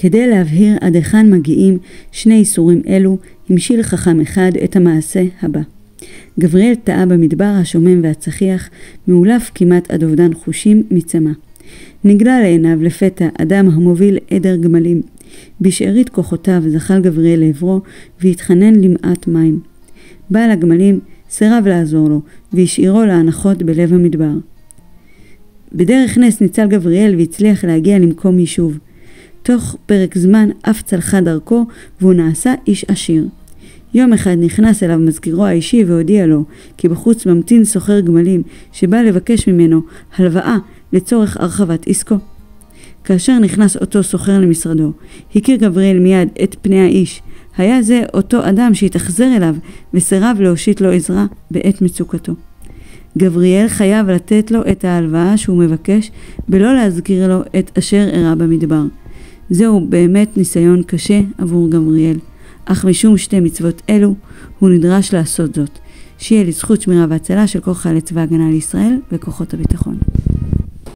כדי להבהיר עד היכן מגיעים שני איסורים אלו, המשיל חכם אחד את המעשה הבא. גבריאל טעה במדבר השומם והצחיח, מאולף כמעט עד אובדן חושים מצמא. נגלה לעיניו לפתע אדם המוביל עדר גמלים. בשארית כוחותיו זחל גבריאל לעברו והתחנן למעט מים. בעל הגמלים סירב לעזור לו והשאירו להנחות בלב המדבר. בדרך נס ניצל גבריאל והצליח להגיע למקום יישוב. תוך פרק זמן אף צלחה דרכו והוא נעשה איש עשיר. יום אחד נכנס אליו מזכירו האישי והודיע לו כי בחוץ ממתין סוחר גמלים שבא לבקש ממנו הלוואה לצורך הרחבת עסקו. כאשר נכנס אותו סוחר למשרדו, הכיר גבריאל מיד את פני האיש. היה זה אותו אדם שהתאכזר אליו וסירב להושיט לו עזרה בעת מצוקתו. גבריאל חייב לתת לו את ההלוואה שהוא מבקש בלא להזכיר לו את אשר אירע במדבר. זהו באמת ניסיון קשה עבור גבריאל, אך משום שתי מצוות אלו הוא נדרש לעשות זאת. שיהיה לזכות שמירה והצלה של כל חיילי צבא הגנה לישראל וכוחות הביטחון.